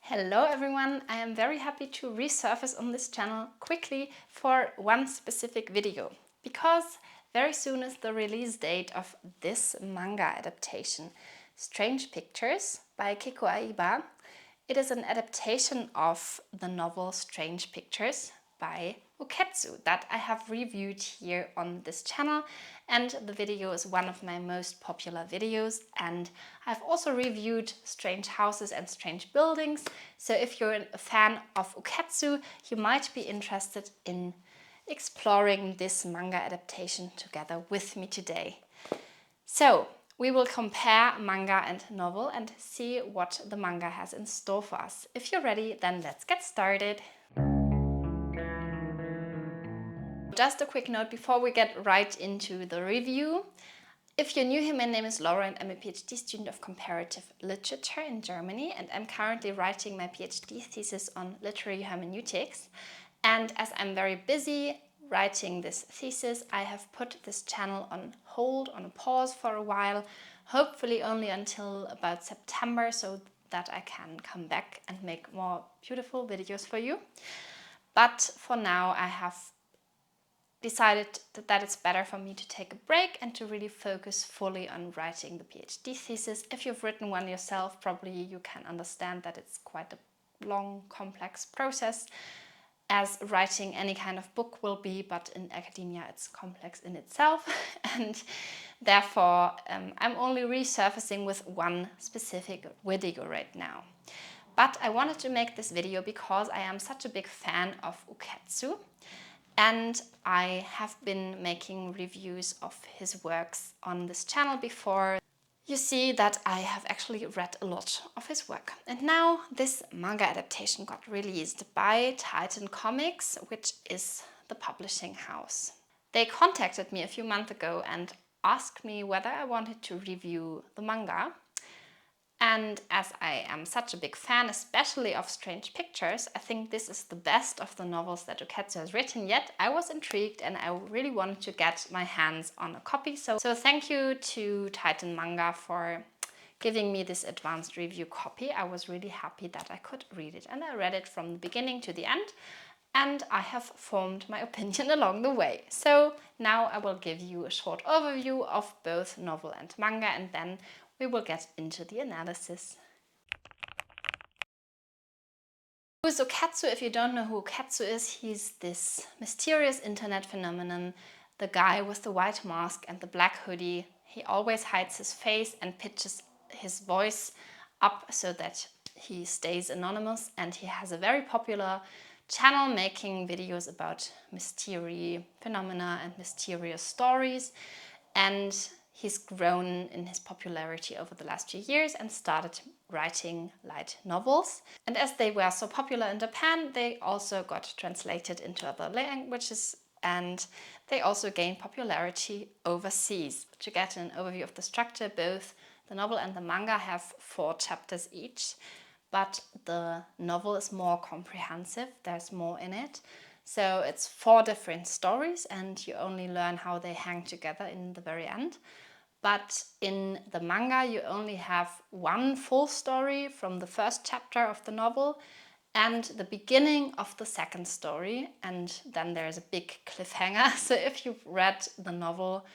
Hello everyone, I am very happy to resurface on this channel quickly for one specific video because very soon is the release date of this manga adaptation, Strange Pictures by Kikou Aiba. It is an adaptation of the novel Strange Pictures by Uketsu that I have reviewed here on this channel, and the video is one of my most popular videos, and I've also reviewed strange houses and strange buildings, so if you're a fan of Uketsu you might be interested in exploring this manga adaptation together with me today. So we will compare manga and novel and see what the manga has in store for us. If you're ready, then let's get started. Just a quick note before we get right into the review. If you're new here, my name is Laura and I'm a PhD student of comparative literature in Germany, and I'm currently writing my PhD thesis on literary hermeneutics. And as I'm very busy writing this thesis, I have put this channel on hold, on a pause for a while, hopefully only until about September, so that I can come back and make more beautiful videos for you. But for now I have decided that it's better for me to take a break and to really focus fully on writing the PhD thesis. If you've written one yourself, probably you can understand that it's quite a long, complex process, as writing any kind of book will be, but in academia it's complex in itself. And therefore I'm only resurfacing with one specific video right now. But I wanted to make this video because I am such a big fan of Uketsu, and I have been making reviews of his works on this channel before. You see that I have actually read a lot of his work. And now this manga adaptation got released by Titan Comics, which is the publishing house. They contacted me a few months ago and asked me whether I wanted to review the manga. And as I am such a big fan, especially of Strange Pictures, I think this is the best of the novels that Uketsu has written yet. I was intrigued and I really wanted to get my hands on a copy. So thank you to Titan Manga for giving me this advanced review copy. I was really happy that I could read it, and I read it from the beginning to the end, and I have formed my opinion along the way. So now I will give you a short overview of both novel and manga, and then we will get into the analysis. Who is Uketsu? If you don't know who Uketsu is, he's this mysterious internet phenomenon, the guy with the white mask and the black hoodie. He always hides his face and pitches his voice up so that he stays anonymous, and he has a very popular channel making videos about mystery phenomena and mysterious stories, and he's grown in his popularity over the last few years and started writing light novels. And as they were so popular in Japan, they also got translated into other languages, and they also gained popularity overseas. To get an overview of the structure, both the novel and the manga have 4 chapters each, but the novel is more comprehensive, there's more in it. So it's 4 different stories and you only learn how they hang together in the very end. But in the manga you only have one full story from the first chapter of the novel and the beginning of the second story, and then there's a big cliffhanger. So if you've read the novel,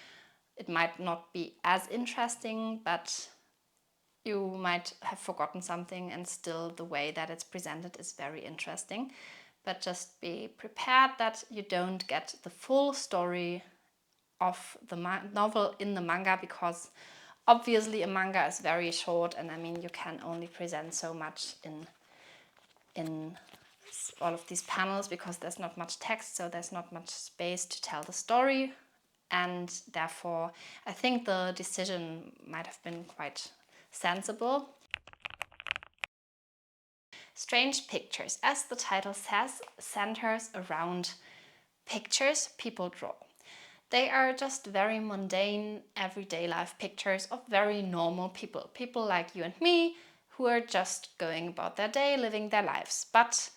it might not be as interesting, but you might have forgotten something, and still the way that it's presented is very interesting. But just be prepared that you don't get the full story of the novel in the manga, because obviously a manga is very short, and I mean you can only present so much in all of these panels because there's not much text, so there's not much space to tell the story, and therefore I think the decision might have been quite sensible. Strange Pictures, as the title says, centers around pictures people draw. They are just very mundane, everyday life pictures of very normal people. People like you and me, who are just going about their day, living their lives. But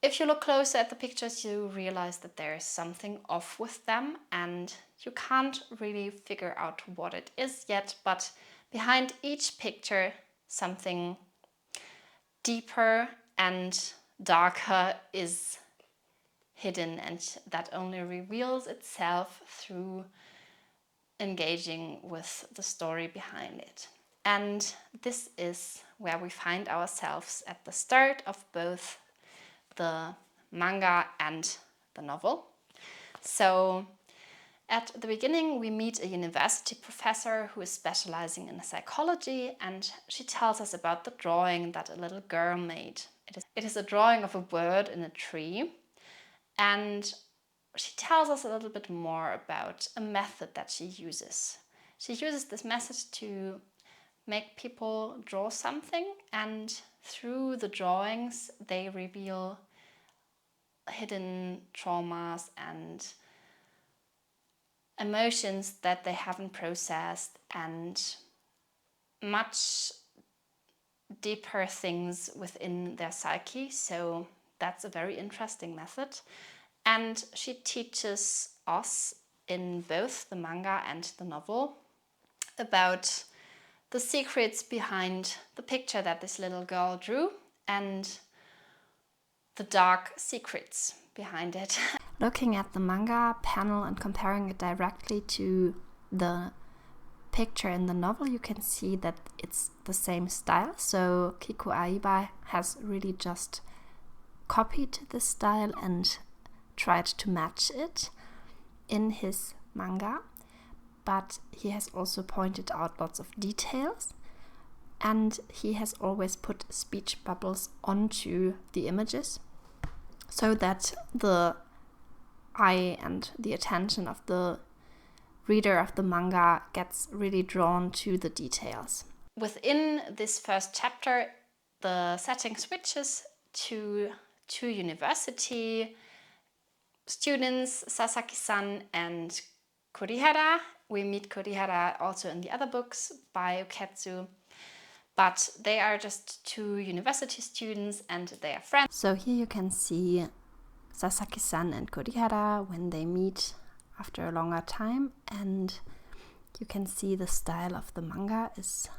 if you look closer at the pictures, you realize that there is something off with them, and you can't really figure out what it is yet, but behind each picture something deeper and darker is hidden, and that only reveals itself through engaging with the story behind it. And this is where we find ourselves at the start of both the manga and the novel. So at the beginning, we meet a university professor who is specializing in psychology, and she tells us about the drawing that a little girl made. It is a drawing of a bird in a tree, and she tells us a little bit more about a method that she uses. She uses this method to make people draw something, and through the drawings, they reveal hidden traumas and emotions that they haven't processed, and much deeper things within their psyche. So that's a very interesting method. And she teaches us in both the manga and the novel about the secrets behind the picture that this little girl drew and the dark secrets behind it. Looking at the manga panel and comparing it directly to the picture in the novel, you can see that it's the same style. So Kikou Aiba has really just copied this style and tried to match it in his manga, but he has also pointed out lots of details, and he has always put speech bubbles onto the images so that the eye and the attention of the reader of the manga gets really drawn to the details. Within this first chapter, the setting switches to two university students, Sasaki-san and Kurihara. We meet Kurihara also in the other books by Uketsu, but they are just two university students and they are friends. So here you can see Sasaki-san and Kurihara when they meet after a longer time, and you can see the style of the manga is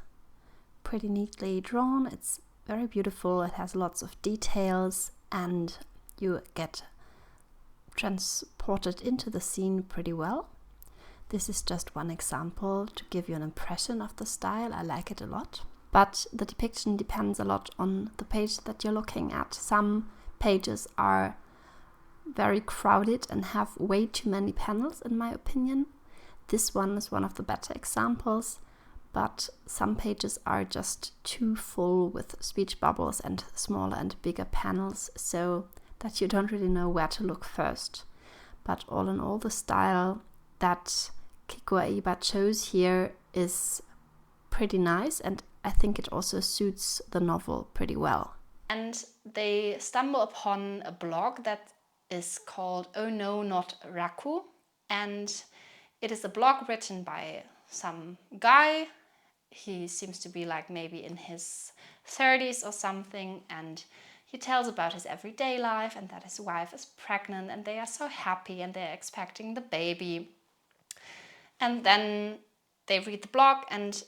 pretty neatly drawn. It's very beautiful, it has lots of details, and you get transported into the scene pretty well. This is just one example to give you an impression of the style. I like it a lot. But the depiction depends a lot on the page that you're looking at. Some pages are very crowded and have way too many panels, in my opinion. This one is one of the better examples, but some pages are just too full with speech bubbles and smaller and bigger panels, so that you don't really know where to look first. But all in all, the style that Kikou Aiba chose here is pretty nice, and I think it also suits the novel pretty well. And they stumble upon a blog that is called Oh No Not Raku, and it is a blog written by some guy. He seems to be like maybe in his 30s or something, and he tells about his everyday life and that his wife is pregnant and they are so happy and they're expecting the baby. And then they read the blog, and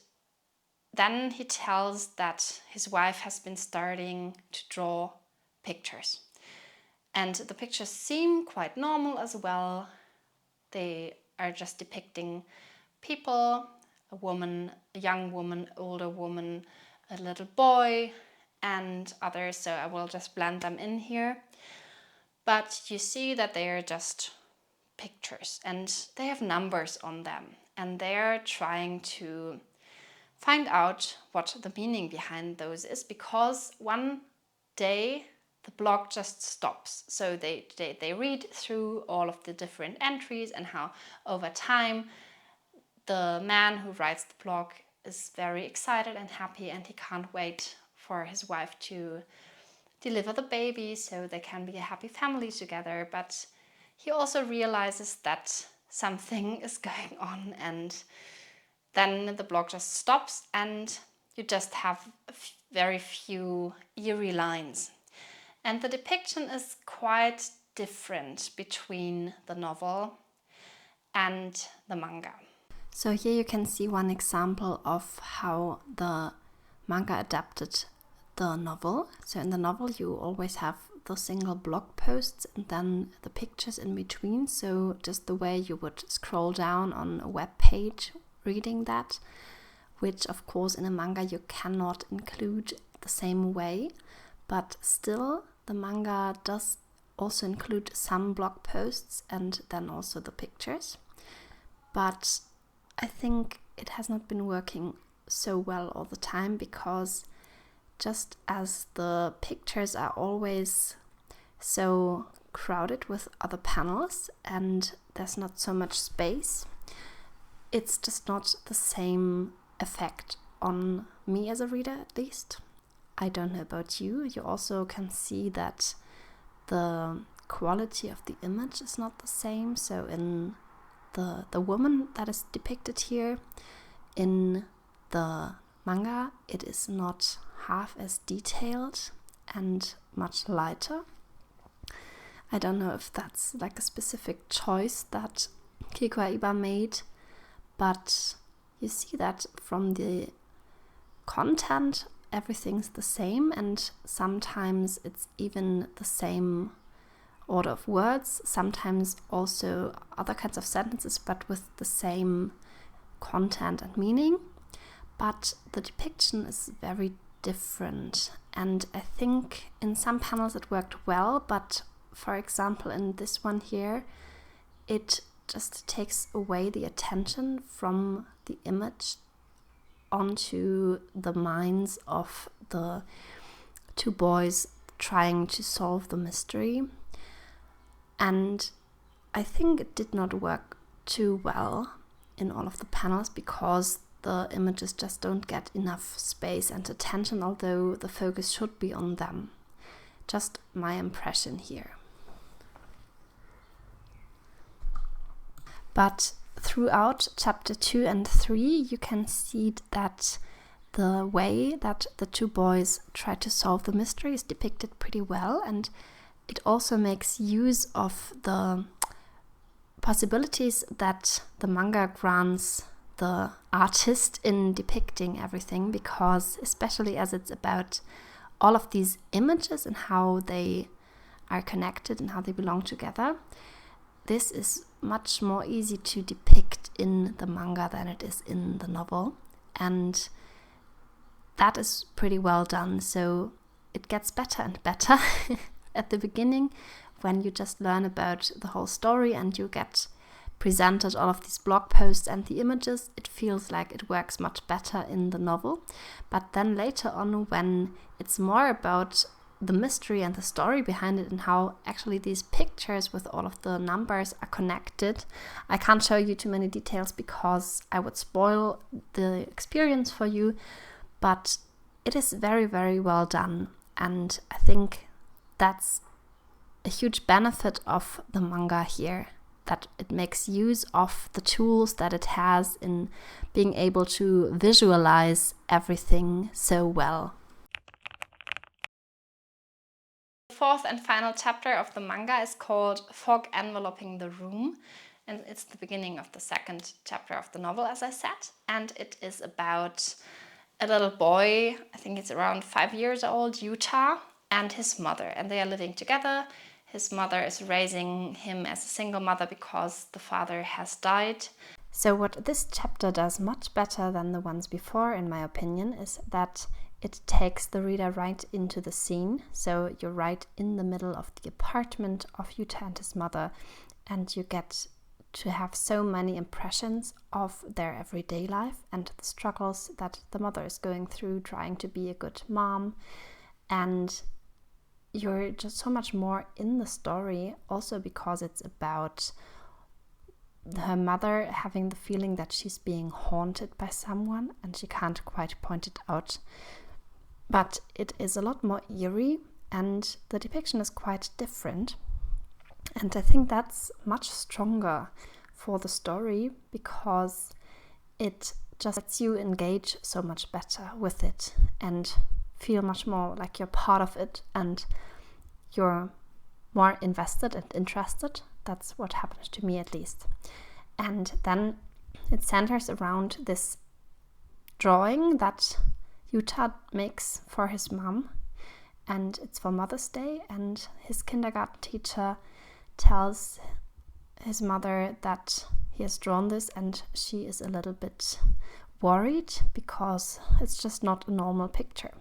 then he tells that his wife has been starting to draw pictures. And the pictures seem quite normal as well. They are just depicting people, a woman, a young woman, older woman, a little boy, and others, so I will just blend them in here. But you see that they are just pictures and they have numbers on them, and they're trying to find out what the meaning behind those is, because one day the blog just stops. So they read through all of the different entries and how over time the man who writes the blog is very excited and happy, and he can't wait for his wife to deliver the baby so they can be a happy family together. But he also realizes that something is going on, and then the blog just stops and you just have very few eerie lines. And the depiction is quite different between the novel and the manga. So here you can see one example of how the manga adapted the novel. So in the novel you always have the single blog posts and then the pictures in between. So just the way you would scroll down on a web page reading that, which of course in a manga you cannot include the same way, but still the manga does also include some blog posts and then also the pictures. But I think it has not been working so well all the time, because just as the pictures are always so crowded with other panels and there's not so much space, it's just not the same effect on me as a reader, at least. I don't know about you. You also can see that the quality of the image is not the same. So in the woman that is depicted here in the manga, it is not half as detailed and much lighter. I don't know if that's like a specific choice that Kikou Aiba made, but you see that from the content everything's the same, and sometimes it's even the same order of words, sometimes also other kinds of sentences but with the same content and meaning. But the depiction is very different, and I think in some panels it worked well, but for example in this one here it just takes away the attention from the image onto the minds of the two boys trying to solve the mystery. And I think it did not work too well in all of the panels, because the images just don't get enough space and attention, although the focus should be on them. Just my impression here. But throughout chapter 2 and 3, you can see that the way that the two boys try to solve the mystery is depicted pretty well, and it also makes use of the possibilities that the manga grants the artist in depicting everything, because especially as it's about all of these images and how they are connected and how they belong together, this is much more easy to depict in the manga than it is in the novel, and that is pretty well done. So it gets better and better at the beginning, when you just learn about the whole story and you get presented all of these blog posts and the images, it feels like it works much better in the novel. But then later on, when it's more about the mystery and the story behind it and how actually these pictures with all of the numbers are connected, I can't show you too many details because I would spoil the experience for you, but it is very, very well done, and I think that's a huge benefit of the manga here, that it makes use of the tools that it has in being able to visualize everything so well. The fourth and final chapter of the manga is called Fog Enveloping the Room, and it's the beginning of the second chapter of the novel, as I said, and it is about a little boy, I think it's around 5 years old, Utah, and his mother, and they are living together. His mother is raising him as a single mother because the father has died. So what this chapter does much better than the ones before, in my opinion, is that it takes the reader right into the scene. So you're right in the middle of the apartment of Utah and his mother, and you get to have so many impressions of their everyday life and the struggles that the mother is going through trying to be a good mom. And you're just so much more in the story, also because it's about her mother having the feeling that she's being haunted by someone and she can't quite point it out. But it is a lot more eerie and the depiction is quite different. And I think that's much stronger for the story because it just lets you engage so much better with it and feel much more like you're part of it and you're more invested and interested. That's what happened to me, at least. And then it centers around this drawing that Yuta makes for his mom, and it's for Mother's Day, and his kindergarten teacher tells his mother that he has drawn this, and she is a little bit worried because it's just not a normal picture.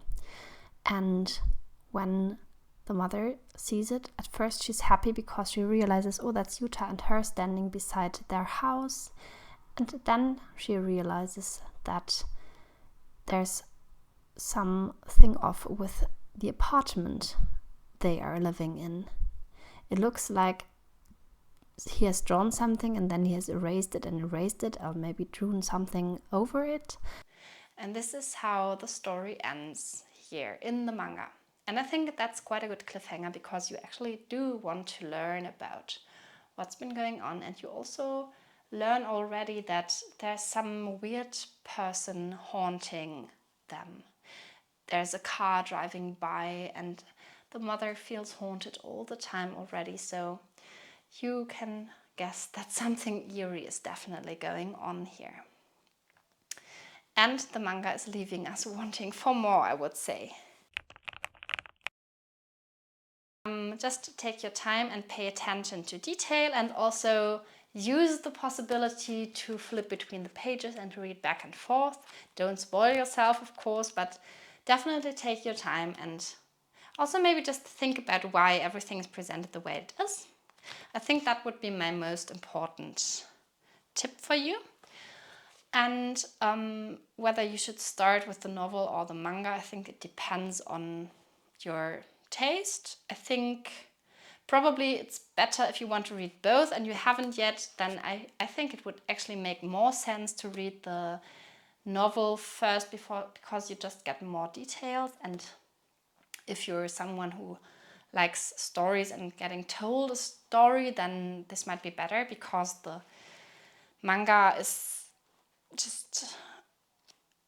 And when the mother sees it, at first she's happy because she realizes, oh, that's Yuta and her standing beside their house. And then she realizes that there's something off with the apartment they are living in. It looks like he has drawn something and then he has erased it, or maybe drawn something over it. And this is how the story ends here in the manga. And I think that's quite a good cliffhanger, because you actually do want to learn about what's been going on, and you also learn already that there's some weird person haunting them. There's a car driving by and the mother feels haunted all the time already, so you can guess that something eerie is definitely going on here. And the manga is leaving us wanting for more, I would say. Just take your time and pay attention to detail, and also use the possibility to flip between the pages and read back and forth. Don't spoil yourself, of course, but definitely take your time, and also maybe just think about why everything is presented the way it is. I think that would be my most important tip for you. And whether you should start with the novel or the manga, I think it depends on your taste. I think probably it's better if you want to read both and you haven't yet, then I think it would actually make more sense to read the novel first because you just get more details. And if you're someone who likes stories and getting told a story, then this might be better, because the manga is just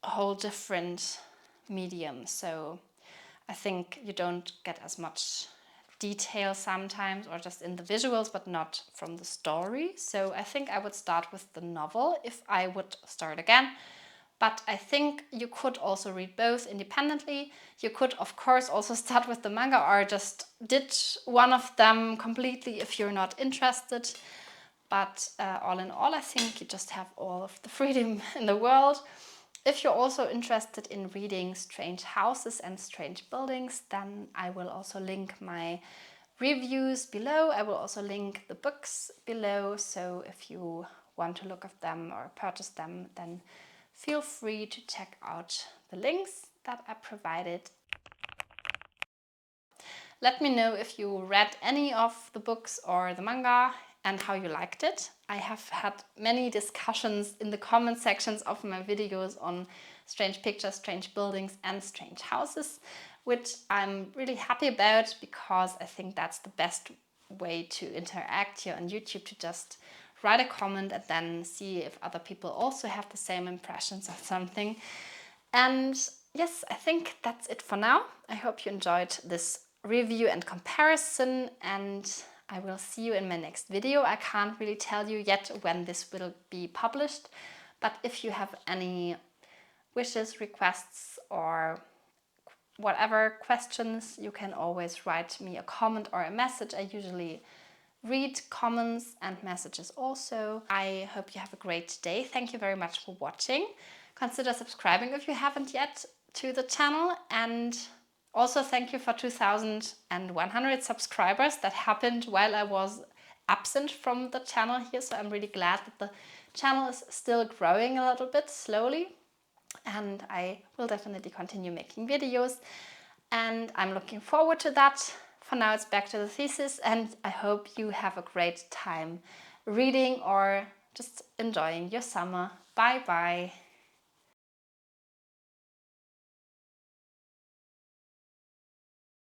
a whole different medium. So I think you don't get as much detail sometimes, or just in the visuals, but not from the story. So I think I would start with the novel if I would start again. But I think you could also read both independently. You could, of course, also start with the manga, or just ditch one of them completely if you're not interested. But all in all, I think you just have all of the freedom in the world. If you're also interested in reading Strange Houses and Strange Buildings, then I will also link my reviews below. I will also link the books below, so if you want to look at them or purchase them, then feel free to check out the links that I provided. Let me know if you read any of the books or the manga and how you liked it. I have had many discussions in the comment sections of my videos on Strange Pictures, Strange Buildings and Strange Houses, which I'm really happy about, because I think that's the best way to interact here on YouTube, to just write a comment and then see if other people also have the same impressions of something. And yes, I think that's it for now. I hope you enjoyed this review and comparison, and I will see you in my next video. I can't really tell you yet when this will be published, but if you have any wishes, requests, or whatever questions, you can always write me a comment or a message. I usually read comments and messages also. I hope you have a great day. Thank you very much for watching. Consider subscribing if you haven't yet to the channel, and also thank you for 2,100 subscribers. That happened while I was absent from the channel here, so I'm really glad that the channel is still growing a little bit slowly, and I will definitely continue making videos, and I'm looking forward to that. For now, it's back to the thesis, and I hope you have a great time reading or just enjoying your summer. Bye bye!